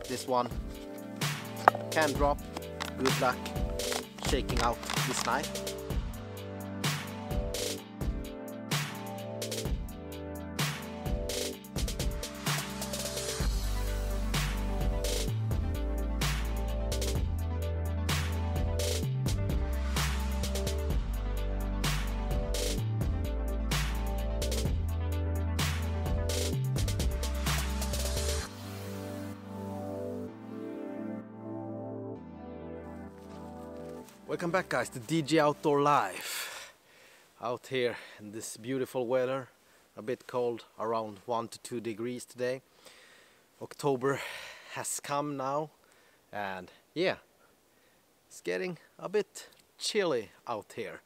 This one can drop. Good luck shaking out this knife. Welcome back, guys, to DJ Outdoor Life. Out here in this beautiful weather, a bit cold, around 1 to 2 degrees today. October has come now, and yeah, it's getting a bit chilly out here.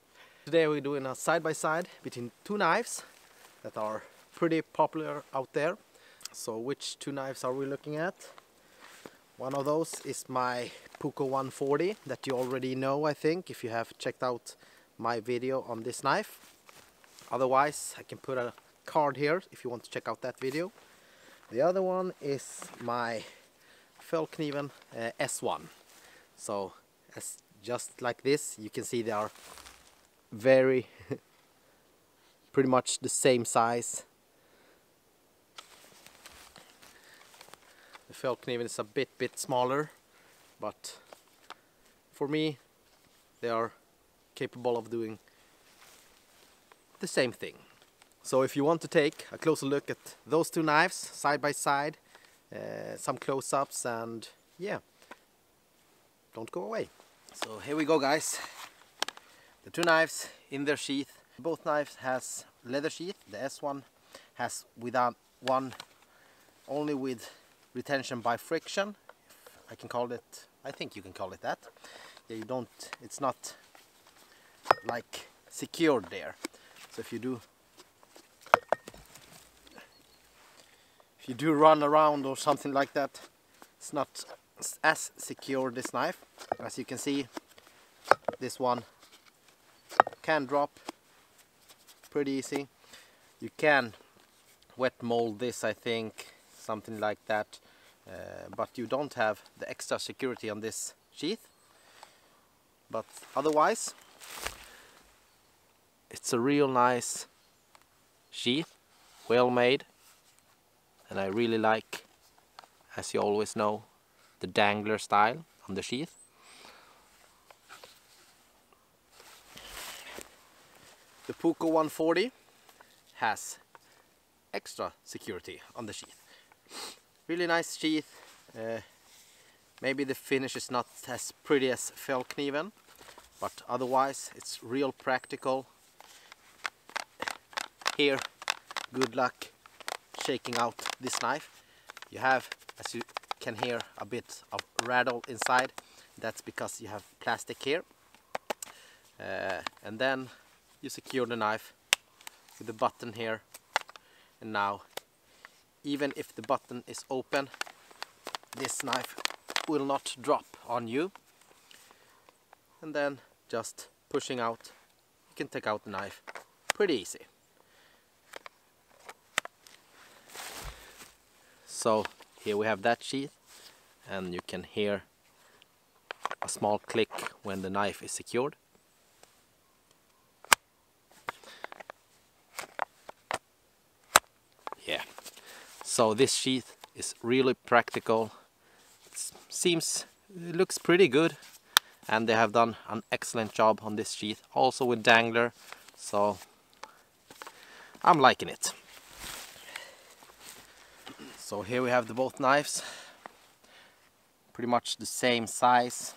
Today we're doing a side-by-side between two knives that are pretty popular out there. So which two knives are we looking at? One of those is my Puukko 140 that you already know, I think, if you have checked out my video on this knife. Otherwise, I can put a card here if you want to check out that video. The other one is my Fällkniven S1. So, just like this, you can see they are very pretty much the same size. The Fällkniven is a bit smaller, but for me they are capable of doing the same thing. So if you want to take a closer look at those two knives side by side, some close-ups, and yeah, don't go away. So here we go, guys. The two knives in their sheath. Both knives has leather sheath. The S1 has without one, only with retention by friction, I can call it. I think you can call it that. Yeah, you don't. It's not like secured there. So if you do run around or something like that, it's not as secure, this knife. As you can see, this one can drop pretty easy. You can wet mold this, I think, something like that, but you don't have the extra security on this sheath. But otherwise, it's a real nice sheath, well made, and I really like, as you always know, the dangler style on the sheath. The Puukko 140 has extra security on the sheath. Really nice sheath. Maybe the finish is not as pretty as Fällkniven, but otherwise it's real practical. Here, good luck shaking out this knife. You have, as you can hear, a bit of rattle inside. That's because you have plastic here. And then you secure the knife with the button here. And now, even if the button is open, this knife will not drop on you. And then just pushing out, you can take out the knife pretty easy. So here we have that sheath, and you can hear a small click when the knife is secured. Yeah, so this sheath is really practical. It looks pretty good, and they have done an excellent job on this sheath, also with dangler, so I'm liking it. So here we have the both knives, pretty much the same size.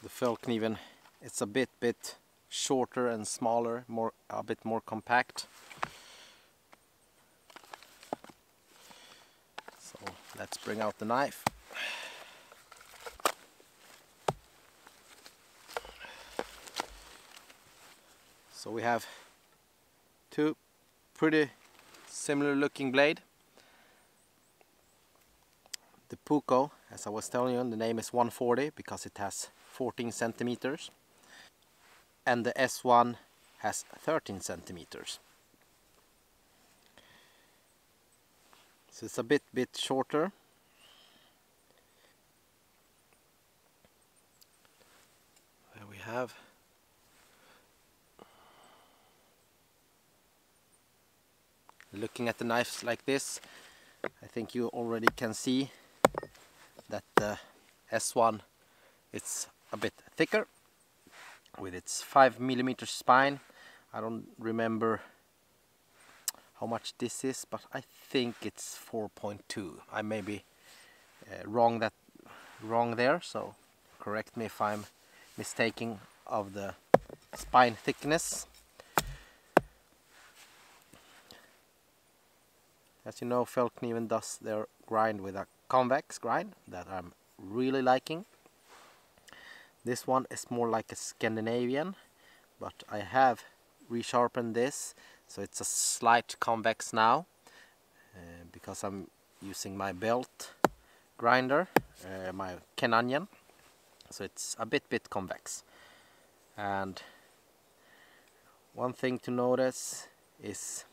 The Fällkniven, it's a bit shorter and smaller, a bit more compact. So let's bring out the knife. So we have two pretty similar looking blade. The Puukko, as I was telling you, the name is 140 because it has 14 centimeters, and the S1 has 13 centimeters. So it's a bit shorter. There we have. Looking at the knives like this, I think you already can see that the S1 it's a bit thicker with its 5mm spine. I don't remember how much this is, but I think it's 4.2. I may be wrong there, so correct me if I'm mistaken of the spine thickness. As you know, Fällkniven does their grind with a convex grind that I'm really liking. This one is more like a Scandinavian, but I have resharpened this, so it's a slight convex now because I'm using my belt grinder, my Canadian, so it's a bit convex. And one thing to notice is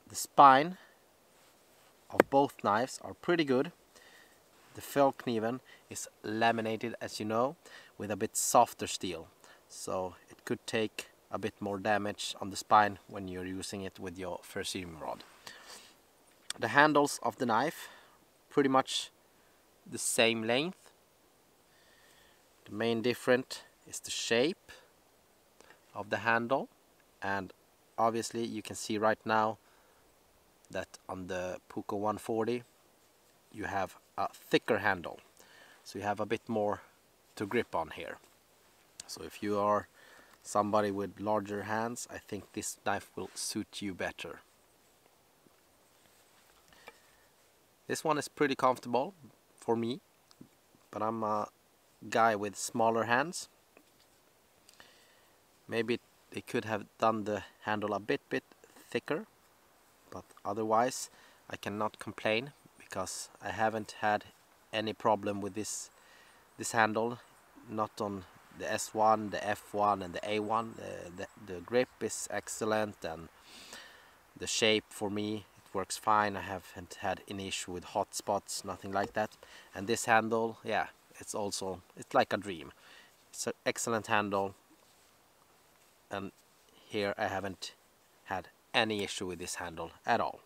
the spine of both knives are pretty good. The Fällkniven is laminated, as you know, with a bit softer steel, so it could take a bit more damage on the spine when you're using it with your ferrocerium rod. The handles of the knife pretty much the same length. The main difference is the shape of the handle, and obviously you can see right now that on the Puukko 140 you have a thicker handle, so you have a bit more to grip on here. So if you are somebody with larger hands, I think this knife will suit you better. This one is pretty comfortable for me, but I'm a guy with smaller hands. Maybe they could have done the handle a bit thicker, but otherwise I cannot complain because I haven't had any problem with this handle, not on the S1, the F1 and the A1. The grip is excellent, and the shape for me, it works fine. I haven't had any issue with hot spots, nothing like that. And this handle, yeah, it's like a dream. It's an excellent handle, and here I haven't had any issue with this handle at all.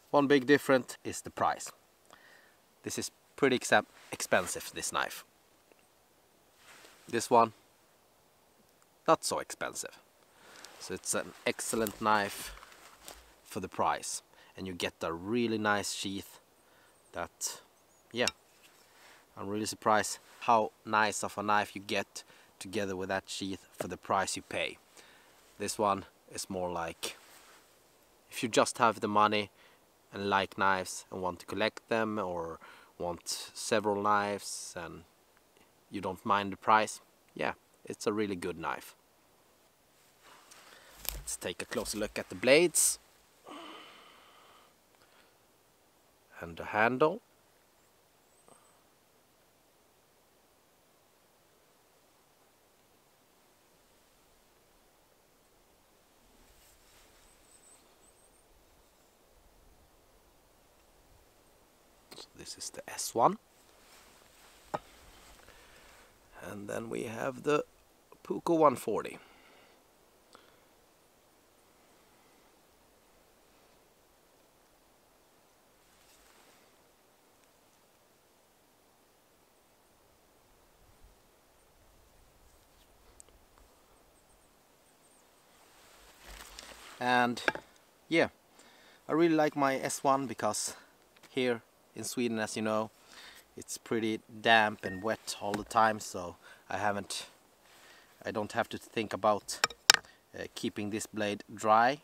One big difference is the price. This is pretty expensive, this knife. This one, not so expensive. So it's an excellent knife for the price, and you get a really nice sheath that, yeah, I'm really surprised how nice of a knife you get together with that sheath for the price you pay. This one is more like, if you just have the money and like knives and want to collect them, or want several knives and you don't mind the price, yeah, it's a really good knife. Let's take a closer look at the blades and the handle. This is the S1, and then we have the Puukko 140. And yeah, I really like my S1 because here in Sweden, as you know, it's pretty damp and wet all the time, so I don't have to think about keeping this blade dry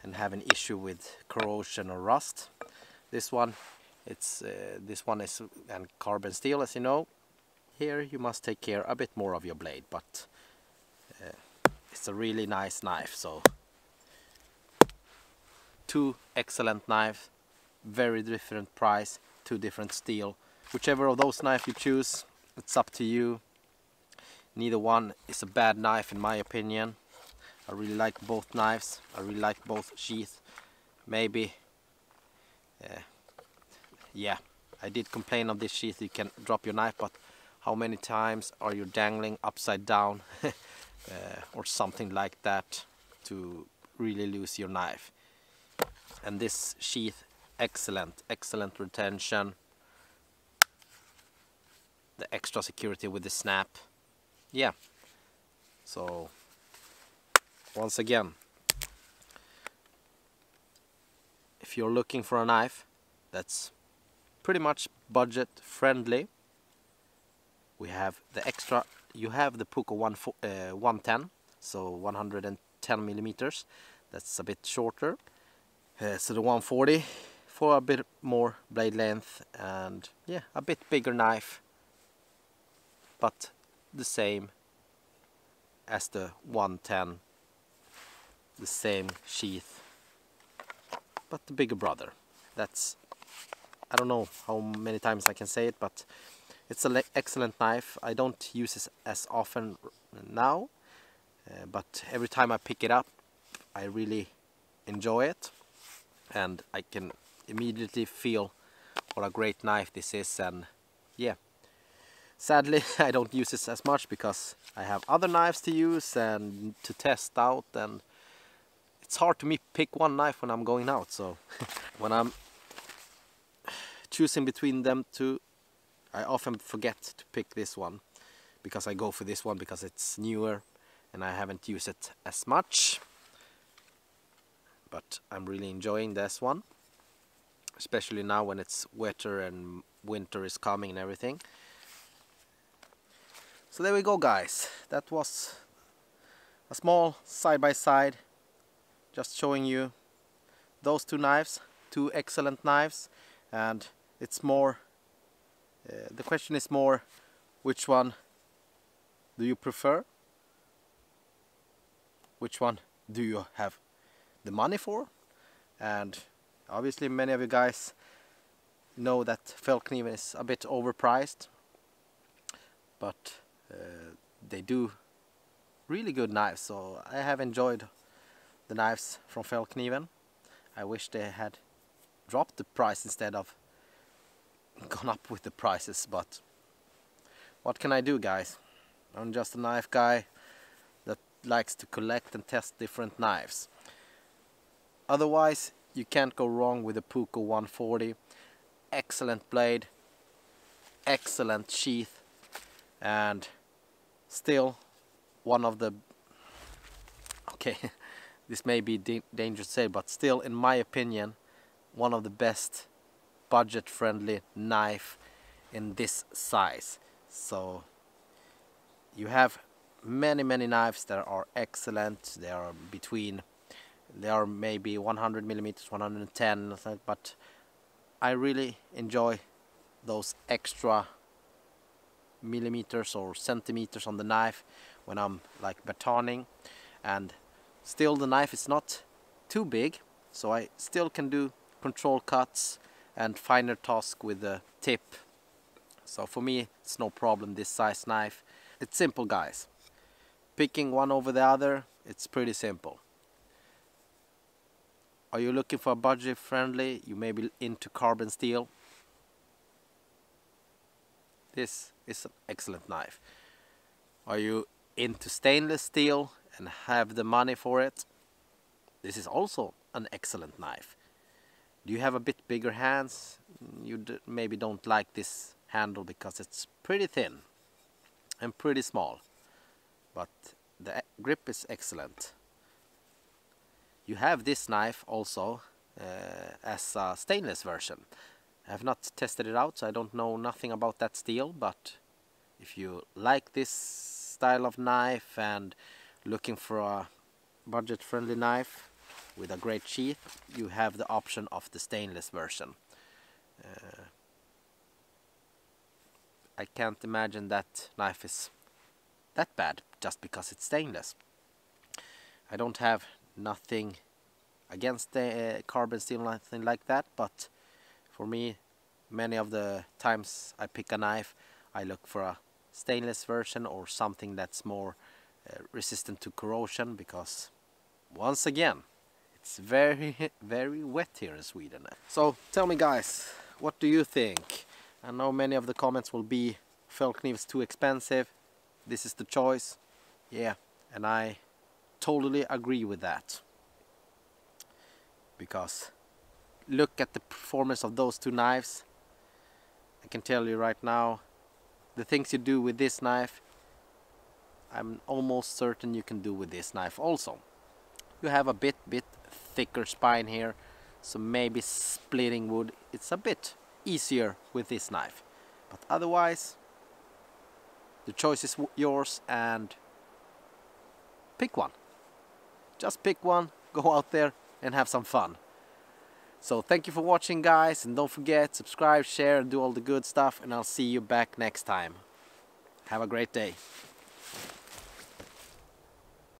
and have an issue with corrosion or rust. This one is and carbon steel, as you know. Here you must take care a bit more of your blade, but it's a really nice knife. So two excellent knives, very different price, two different steel. Whichever of those knives you choose, it's up to you. Neither one is a bad knife in my opinion. I really like both knives. I really like both sheath. Maybe, yeah, I did complain of this sheath. You can drop your knife, but how many times are you dangling upside down or something like that to really lose your knife? And this sheath, excellent retention. The extra security with the snap. Yeah. So once again, if you're looking for a knife that's pretty much budget friendly, we have the extra. You have the Puukko 110, so 110 millimeters. That's a bit shorter. So the 140 for a bit more blade length, and yeah, a bit bigger knife, but the same as the 110, the same sheath, but the bigger brother. That's, I don't know how many times I can say it, but it's an excellent knife. I don't use it as often now, but every time I pick it up, I really enjoy it, and I can immediately feel what a great knife this is. And yeah, sadly I don't use this as much because I have other knives to use and to test out, and it's hard to me pick one knife when I'm going out. So when I'm choosing between them two, I often forget to pick this one, because I go for this one because it's newer and I haven't used it as much. But I'm really enjoying this one, especially now when it's wetter and winter is coming and everything. So there we go, guys. That was a small side-by-side, just showing you those two knives, two excellent knives. And it's more, the question is more, which one do you prefer? Which one do you have the money for? And obviously many of you guys know that Fällkniven is a bit overpriced, but they do really good knives. So I have enjoyed the knives from Fällkniven. I wish they had dropped the price instead of gone up with the prices, but what can I do, guys? I'm just a knife guy that likes to collect and test different knives. Otherwise, you can't go wrong with the Puukko 140. Excellent blade, excellent sheath, and still one of the, okay, this may be dangerous to say, but still, in my opinion, one of the best budget-friendly knife in this size. So you have many knives that are excellent. They are maybe 100 millimeters, 110, but I really enjoy those extra millimeters or centimeters on the knife when I'm like batoning. And still the knife is not too big, so I still can do control cuts and finer task with the tip. So for me it's no problem, this size knife. It's simple, guys. Picking one over the other, it's pretty simple. Are you looking for a budget friendly? You may be into carbon steel. This is an excellent knife. Are you into stainless steel and have the money for it? This is also an excellent knife. Do you have a bit bigger hands? You maybe don't like this handle because it's pretty thin and pretty small, but the grip is excellent. You have this knife also as a stainless version. I have not tested it out, so I don't know nothing about that steel, but if you like this style of knife and looking for a budget-friendly knife with a great sheath, you have the option of the stainless version. I can't imagine that knife is that bad just because it's stainless. I don't have nothing against the carbon steel, nothing like that, but for me, many of the times I pick a knife, I look for a stainless version or something that's more resistant to corrosion, because once again, it's very, very wet here in Sweden. So tell me guys, what do you think? I know many of the comments will be Fällkniv's too expensive. This is the choice. Yeah, and I totally agree with that. Because look at the performance of those two knives. I can tell you right now, the things you do with this knife, I'm almost certain you can do with this knife also. You have a bit thicker spine here, so maybe splitting wood, it's a bit easier with this knife. But otherwise, the choice is yours, and pick one. Just pick one, go out there and have some fun. So thank you for watching guys, and don't forget, subscribe, share, and do all the good stuff, and I'll see you back next time. Have a great day.